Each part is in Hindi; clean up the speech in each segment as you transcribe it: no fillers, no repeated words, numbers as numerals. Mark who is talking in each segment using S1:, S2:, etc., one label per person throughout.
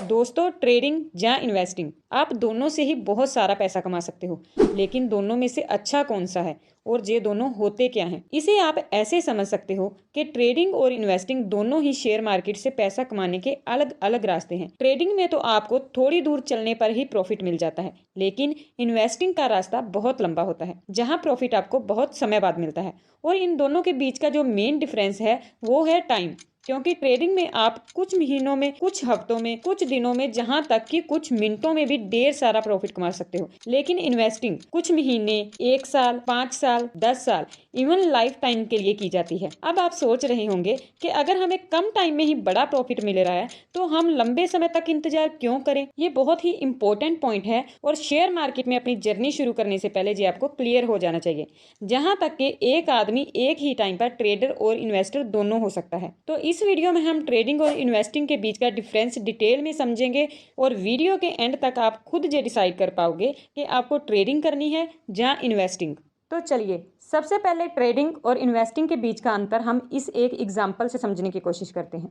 S1: दोस्तों, ट्रेडिंग या इन्वेस्टिंग आप दोनों से ही बहुत सारा पैसा कमा सकते हो। लेकिन दोनों में से अच्छा कौन सा है और ये दोनों होते क्या हैं? इसे आप ऐसे समझ सकते हो कि ट्रेडिंग और इन्वेस्टिंग दोनों ही शेयर मार्केट से पैसा कमाने के अलग अलग रास्ते हैं। ट्रेडिंग में तो आपको थोड़ी दूर चलने पर ही प्रॉफिट मिल जाता है, लेकिन इन्वेस्टिंग का रास्ता बहुत लंबा होता है, जहाँ प्रॉफिट आपको बहुत समय बाद मिलता है। और इन दोनों के बीच का जो मेन डिफरेंस है वो है टाइम। क्योंकि ट्रेडिंग में आप कुछ महीनों में, कुछ हफ्तों में, कुछ दिनों में, जहां तक कि कुछ मिनटों में भी ढेर सारा प्रॉफिट कमा सकते हो। लेकिन इन्वेस्टिंग कुछ महीने, 1 साल, 5 साल, 10 साल, इवन लाइफ टाइम के लिए की जाती है। अब आप सोच रहे होंगे कि अगर हमें कम टाइम में ही बड़ा प्रॉफिट मिल रहा है तो हम लंबे समय तक इंतजार क्यों करें? ये बहुत ही इंपॉर्टेंट पॉइंट है और शेयर मार्केट में अपनी जर्नी शुरू करने से पहले ये आपको क्लियर हो जाना चाहिए। जहां तक कि एक आदमी एक ही टाइम पर ट्रेडर और इन्वेस्टर दोनों हो सकता है। तो इस वीडियो में हम ट्रेडिंग और इन्वेस्टिंग के बीच का डिफरेंस डिटेल में समझेंगे और वीडियो के एंड तक आप खुद ये डिसाइड कर पाओगे कि आपको ट्रेडिंग करनी है या इन्वेस्टिंग। तो चलिए, सबसे पहले ट्रेडिंग और इन्वेस्टिंग के बीच का अंतर हम इस एक एग्जाम्पल से समझने की कोशिश करते हैं।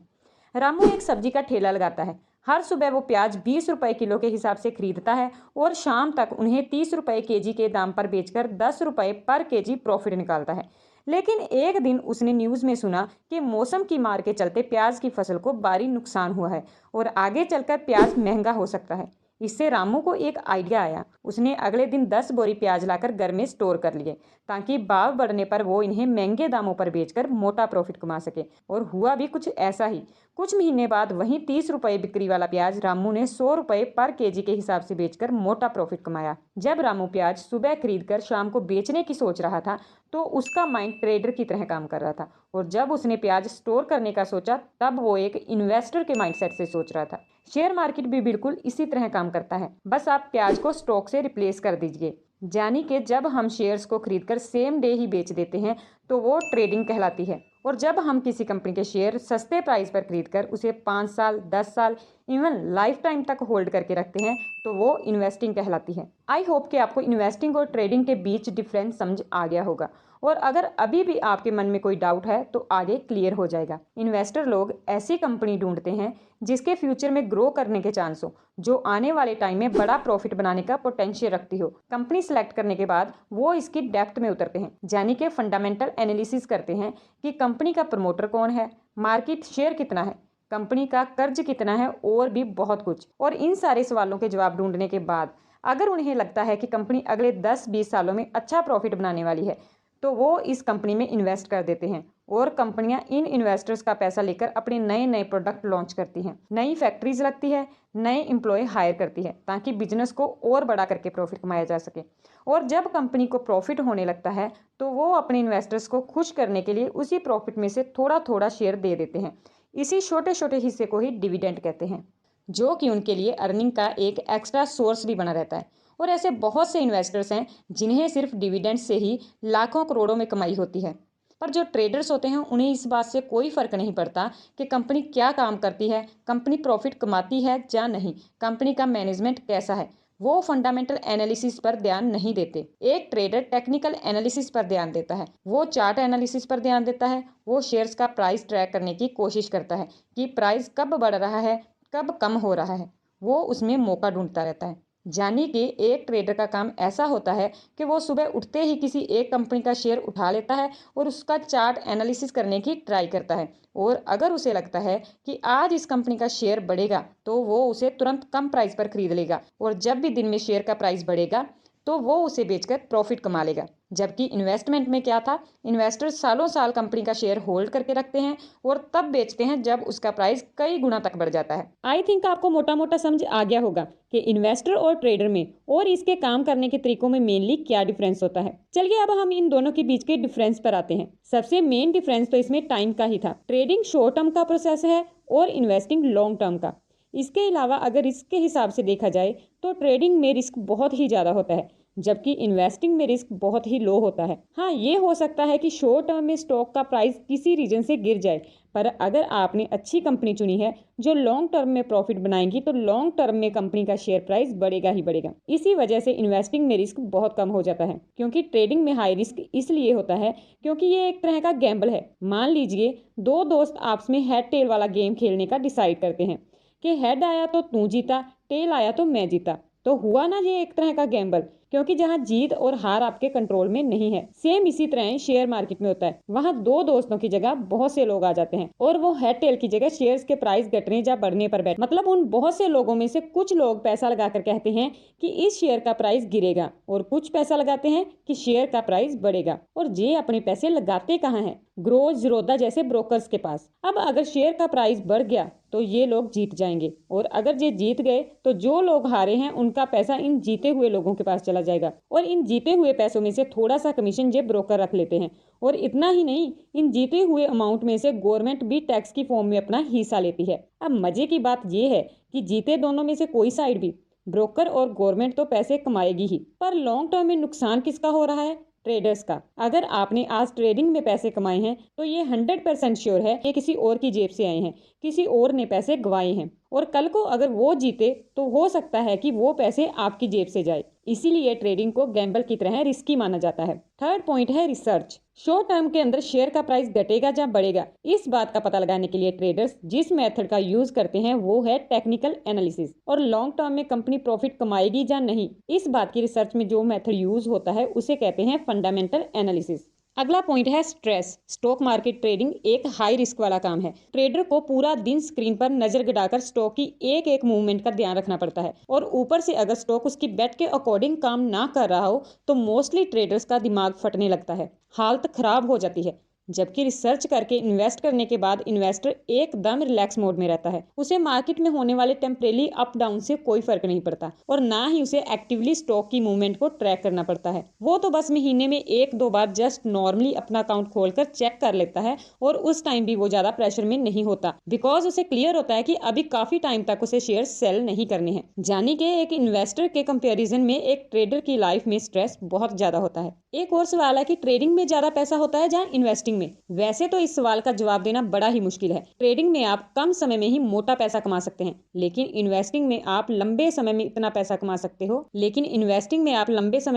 S1: रामू एक सब्जी का ठेला लगाता है। हर सुबह वो प्याज 20 रुपए किलो के हिसाब से खरीदता है और शाम तक उन्हें 30 रुपए केजी के दाम पर बेचकर 10 रुपए पर केजी प्रॉफिट निकालता है। लेकिन एक दिन उसने न्यूज़ में सुना कि मौसम की मार के चलते प्याज की फसल को भारी नुकसान हुआ है और आगे चलकर प्याज महंगा हो सकता है। इससे रामू को एक आइडिया आया। उसने अगले दिन 10 बोरी प्याज लाकर घर में स्टोर कर लिए ताकि भाव बढ़ने पर वो इन्हें महंगे दामों पर बेचकर मोटा प्रॉफिट कमा सके। और हुआ भी कुछ ऐसा ही। कुछ महीने बाद वहीं 30 रुपए बिक्री वाला प्याज रामू ने 100 रुपए पर केजी के हिसाब से बेचकर मोटा प्रॉफिट कमाया। जब रामू प्याज सुबह खरीदकर शाम को बेचने की सोच रहा था तो उसका माइंड ट्रेडर की तरह काम कर रहा था, और जब उसने प्याज स्टोर करने का सोचा तब वो एक इन्वेस्टर के माइंडसेट से सोच रहा था। शेयर मार्केट भी बिल्कुल इसी तरह काम करता है, बस आप प्याज को स्टॉक से रिप्लेस कर दीजिए। यानी कि जब हम शेयर्स को खरीदकर सेम डे ही बेच देते हैं तो वो ट्रेडिंग कहलाती है, और जब हम किसी कंपनी के शेयर सस्ते प्राइस पर खरीदकर उसे 5 साल, 10 साल, इवन लाइफ टाइम तक होल्ड करके रखते हैं तो वो इन्वेस्टिंग कहलाती है। आई होप कि आपको इन्वेस्टिंग और ट्रेडिंग के बीच डिफरेंस समझ आ गया होगा, और अगर अभी भी आपके मन में कोई डाउट है तो आगे क्लियर हो जाएगा। इन्वेस्टर लोग ऐसी कंपनी ढूंढते हैं जिसके फ्यूचर में ग्रो करने के चांस हो, जो आने वाले टाइम में बड़ा प्रॉफिट बनाने का पोटेंशियल रखती हो। कंपनी सेलेक्ट करने के बाद वो इसकी डेप्थ में उतरते हैं, यानी कि फंडामेंटल एनालिसिस करते हैं कि कंपनी का प्रमोटर कौन है, मार्केट शेयर कितना है, कंपनी का कर्ज कितना है, और भी बहुत कुछ। और इन सारे सवालों के जवाब ढूंढने के बाद अगर उन्हें लगता है कि कंपनी अगले 10-20 सालों में अच्छा प्रॉफिट बनाने वाली है तो वो इस कंपनी में इन्वेस्ट कर देते हैं, और कंपनियां इन इन्वेस्टर्स का पैसा लेकर अपने नए नए प्रोडक्ट लॉन्च करती हैं, नई फैक्ट्रीज लगती है, नए एम्प्लॉय हायर करती है ताकि बिजनेस को और बड़ा करके प्रॉफिट कमाया जा सके। और जब कंपनी को प्रॉफिट होने लगता है तो वो अपने इन्वेस्टर्स को खुश करने के लिए उसी प्रॉफिट में से थोड़ा थोड़ा शेयर दे देते हैं। इसी छोटे छोटे हिस्से को ही डिविडेंड कहते हैं, जो कि उनके लिए अर्निंग का एक एक्स्ट्रा सोर्स भी बना रहता है। और ऐसे बहुत से इन्वेस्टर्स हैं जिन्हें सिर्फ डिविडेंड से ही लाखों करोड़ों में कमाई होती है। पर जो ट्रेडर्स होते हैं उन्हें इस बात से कोई फ़र्क नहीं पड़ता कि कंपनी क्या काम करती है, कंपनी प्रॉफिट कमाती है या नहीं, कंपनी का मैनेजमेंट कैसा है। वो फंडामेंटल एनालिसिस पर ध्यान नहीं देते। एक ट्रेडर टेक्निकल एनालिसिस पर ध्यान देता है, वो चार्ट एनालिसिस पर ध्यान देता है, वो शेयर्स का प्राइस ट्रैक करने की कोशिश करता है कि प्राइस कब बढ़ रहा है, कब कम हो रहा है। वो उसमें मौका ढूंढता रहता है। यानी कि एक ट्रेडर का काम ऐसा होता है कि वो सुबह उठते ही किसी एक कंपनी का शेयर उठा लेता है और उसका चार्ट एनालिसिस करने की ट्राई करता है, और अगर उसे लगता है कि आज इस कंपनी का शेयर बढ़ेगा तो वो उसे तुरंत कम प्राइस पर खरीद लेगा, और जब भी दिन में शेयर का प्राइस बढ़ेगा तो वो उसे बेचकर प्रॉफिट कमा लेगा। जबकि इन्वेस्टमेंट में क्या था, इन्वेस्टर सालों साल कंपनी का शेयर होल्ड करके रखते हैं और तब बेचते हैं जब उसका प्राइस कई गुना तक बढ़ जाता है। आई थिंक आपको मोटा मोटा समझ आ गया होगा कि इन्वेस्टर और ट्रेडर में और इसके काम करने के तरीकों में मेनली क्या डिफरेंस होता है। चलिए अब हम इन दोनों के बीच के डिफरेंस पर आते हैं। सबसे मेन डिफरेंस तो इसमें टाइम का ही था। ट्रेडिंग शॉर्ट टर्म का प्रोसेस है और इन्वेस्टिंग लॉन्ग टर्म का। इसके अलावा अगर रिस्क के हिसाब से देखा जाए तो ट्रेडिंग में रिस्क बहुत ही ज़्यादा होता है, जबकि इन्वेस्टिंग में रिस्क बहुत ही लो होता है। हाँ, ये हो सकता है कि शॉर्ट टर्म में स्टॉक का प्राइस किसी रीजन से गिर जाए, पर अगर आपने अच्छी कंपनी चुनी है जो लॉन्ग टर्म में प्रॉफिट बनाएगी तो लॉन्ग टर्म में कंपनी का शेयर प्राइस बढ़ेगा ही बढ़ेगा। इसी वजह से इन्वेस्टिंग में रिस्क बहुत कम हो जाता है, क्योंकि ट्रेडिंग में हाई रिस्क इसलिए होता है क्योंकि ये एक तरह का गैम्बल है। मान लीजिए दो दोस्त आपस में हेड टेल वाला गेम खेलने का डिसाइड करते हैं। कि हेड आया तो तू जीता, टेल आया तो मैं जीता। तो हुआ ना ये एक तरह का गैम्बल, क्योंकि जहां जीत और हार आपके कंट्रोल में नहीं है। सेम इसी तरह शेयर मार्केट में होता है। वहां दो दोस्तों की जगह बहुत से लोग आ जाते हैं और वो हेड टेल की जगह शेयर्स के प्राइस घटने या बढ़ने पर बैठ, मतलब उन बहुत से लोगों में से कुछ लोग पैसा लगाकर कहते हैं कि इस शेयर का प्राइस गिरेगा और कुछ पैसा लगाते हैं कि शेयर का प्राइस बढ़ेगा। और ये अपने पैसे लगाते कहाँ हैं? ग्रो जीरोधा जैसे ब्रोकर्स के पास। अब अगर शेयर का प्राइस बढ़ गया तो ये लोग जीत जाएंगे, और अगर ये जीत गए तो जो लोग हारे हैं उनका पैसा इन जीते हुए लोगों के पास चला जाएगा, और इन जीते हुए पैसों में से थोड़ा सा कमीशन ये ब्रोकर रख लेते हैं। और इतना ही नहीं, इन जीते हुए अमाउंट में से गवर्नमेंट भी टैक्स की फॉर्म में अपना हिस्सा लेती है। अब मजे की बात यह है कि जीते दोनों में से कोई साइड भी, ब्रोकर और गवर्नमेंट तो पैसे कमाएगी ही, पर लॉन्ग टर्म में नुकसान किसका हो रहा है? ट्रेडर्स का। अगर आपने आज ट्रेडिंग में पैसे कमाए हैं तो ये 100% श्योर है कि किसी और की जेब से आए हैं, किसी और ने पैसे गंवाए हैं, और कल को अगर वो जीते तो हो सकता है कि वो पैसे आपकी जेब से जाए। इसीलिए ट्रेडिंग को गैम्बल की तरह रिस्की माना जाता है। थर्ड पॉइंट है रिसर्च। शॉर्ट टर्म के अंदर शेयर का प्राइस घटेगा या बढ़ेगा, इस बात का पता लगाने के लिए ट्रेडर्स जिस मेथड का यूज करते हैं वो है टेक्निकल एनालिसिस। और लॉन्ग टर्म में कंपनी प्रॉफिट कमाएगी या नहीं, इस बात की रिसर्च में जो मेथड यूज होता है उसे कहते हैं फंडामेंटल एनालिसिस। अगला पॉइंट है स्ट्रेस। स्टॉक मार्केट ट्रेडिंग एक हाई रिस्क वाला काम है। ट्रेडर को पूरा दिन स्क्रीन पर नजर गड़ाकर स्टॉक की एक एक मूवमेंट का ध्यान रखना पड़ता है, और ऊपर से अगर स्टॉक उसकी बेट के अकॉर्डिंग काम ना कर रहा हो तो मोस्टली ट्रेडर्स का दिमाग फटने लगता है, हालत खराब हो जाती है। जबकि रिसर्च करके इन्वेस्ट करने के बाद इन्वेस्टर एकदम रिलैक्स मोड में रहता है। उसे मार्केट में होने वाले टेम्परेरी अप डाउन से कोई फर्क नहीं पड़ता, और ना ही उसे एक्टिवली स्टॉक की मूवमेंट को ट्रैक करना पड़ता है। वो तो बस महीने में एक दो बार जस्ट नॉर्मली अपना अकाउंट खोलकर चेक कर लेता है, और उस टाइम भी वो ज्यादा प्रेशर में नहीं होता, बिकॉज उसे क्लियर होता है कि अभी काफी टाइम तक उसे शेयर सेल नहीं करने हैं। जानी कि एक इन्वेस्टर के कंपेरिजन में एक ट्रेडर की लाइफ में स्ट्रेस बहुत ज्यादा होता है। एक और सवाल है कि ट्रेडिंग में ज्यादा पैसा होता है या इन्वेस्टिंग में? वैसे तो इस सवाल का जवाब देना बड़ा ही मुश्किल है। ट्रेडिंग में आप कम समय में ही मोटा पैसा कमा सकते हैं, लेकिन इन्वेस्टिंग में आप लंबे समय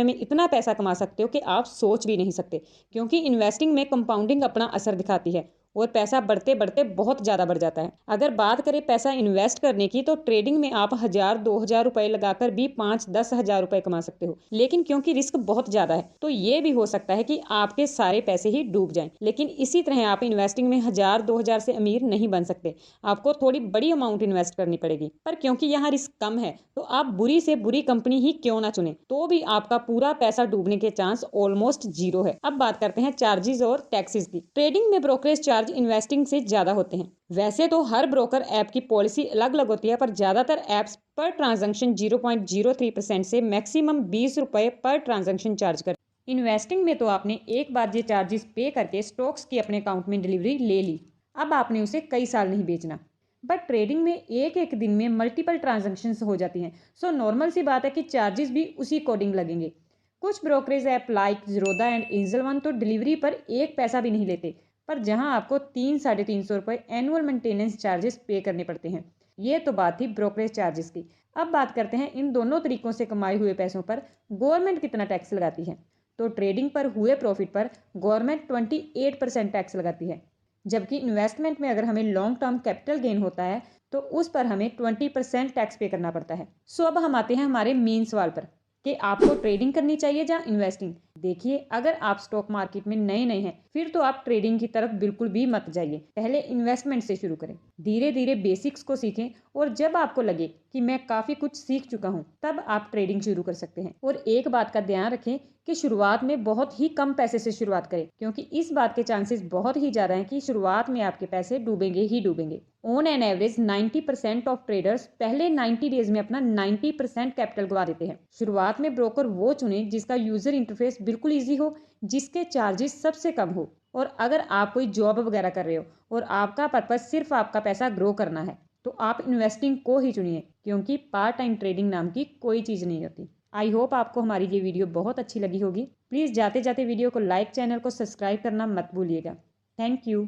S1: में इतना पैसा कमा सकते हो कि आप सोच भी नहीं सकते, क्योंकि इन्वेस्टिंग में कंपाउंडिंग अपना असर दिखाती है और पैसा बढ़ते बढ़ते बहुत ज्यादा बढ़ जाता है। अगर बात करें पैसा इन्वेस्ट करने की, तो ट्रेडिंग में आप 1000-2000 रुपए लगाकर भी 5-10 हजार रुपए कमा सकते हो, लेकिन क्योंकि रिस्क बहुत ज्यादा है तो ये भी हो सकता है कि आपके सारे पैसे ही डूब जाएं। लेकिन इसी तरह आप इन्वेस्टिंग में 1000-2000 से अमीर नहीं बन सकते, आपको थोड़ी बड़ी अमाउंट इन्वेस्ट करनी पड़ेगी। पर क्योंकि यहाँ रिस्क कम है तो आप बुरी से बुरी कंपनी ही क्यों ना चुने, तो भी आपका पूरा पैसा डूबने के चांस ऑलमोस्ट जीरो है। अब बात करते हैं चार्जेस और टैक्सेस की। ट्रेडिंग में ब्रोकरेज चार्ज इन्वेस्टिंग से ज्यादा होते हैं। वैसे तो हर ब्रोकर ऐप की पॉलिसी अलग अलग होती है, पर ज्यादातर ऐप्स पर ट्रांजैक्शन 0.03% से मैक्सिमम 20 रुपए पर ट्रांजैक्शन चार्ज करते हैं। इन्वेस्टिंग में तो आपने एक बार ये चार्जेस पे करके स्टॉक्स की अपने अकाउंट में डिलीवरी ले ली, अब आपने उसे कई साल नहीं बेचना। बट ट्रेडिंग में एक एक दिन में मल्टीपल ट्रांजैक्शंस हो जाती हैं, सो नॉर्मल सी बात है कि चार्जेस भी उसी अकॉर्डिंग लगेंगे। कुछ brokerage app like Zerodha and angel one तो डिलीवरी पर एक पैसा भी नहीं लेते, पर जहां आपको 300-350 रुपए एनुअल मेंटेनेंस चार्जेस पे करने पड़ते हैं। ये तो बात थी ब्रोकरेज चार्जेस की। अब बात करते हैं इन दोनों तरीकों से कमाए हुए पैसों पर गवर्नमेंट कितना टैक्स लगाती है। तो ट्रेडिंग पर हुए प्रॉफिट पर गवर्नमेंट 28% टैक्स लगाती है, जबकि इन्वेस्टमेंट में अगर हमें लॉन्ग टर्म कैपिटल गेन होता है तो उस पर हमें 20% टैक्स पे करना पड़ता है। सो अब हम आते हैं हमारे मेन सवाल पर कि आपको ट्रेडिंग करनी चाहिए या इन्वेस्टिंग। देखिए, अगर आप स्टॉक मार्केट में नए नए हैं फिर तो आप ट्रेडिंग की तरफ बिल्कुल भी मत जाइए, पहले इन्वेस्टमेंट से शुरू करें। धीरे धीरे बेसिक्स को सीखें, और जब आपको लगे कि मैं काफ़ी कुछ सीख चुका हूं तब आप ट्रेडिंग शुरू कर सकते हैं। और एक बात का ध्यान रखें कि शुरुआत में बहुत ही कम पैसे से शुरुआत करें, क्योंकि इस बात के चांसेस बहुत ही ज़्यादा हैं कि शुरुआत में आपके पैसे डूबेंगे ही डूबेंगे। On an average 90% of traders पहले 90 डेज में अपना 90% कैपिटल गवा देते हैं। शुरुआत में ब्रोकर वो चुने जिसका यूजर इंटरफेस बिल्कुल ईजी हो, जिसके चार्जेस सबसे कम हो, और अगर आप कोई जॉब वगैरह कर रहे हो और आपका पर्पज सिर्फ आपका पैसा ग्रो करना है तो आप इन्वेस्टिंग को ही चुनिए, क्योंकि पार्ट टाइम ट्रेडिंग नाम की कोई चीज़ नहीं होती। आई होप आपको हमारी ये वीडियो बहुत अच्छी लगी होगी। प्लीज़ जाते जाते वीडियो को लाइक, चैनल को सब्सक्राइब करना मत भूलिएगा। Thank you.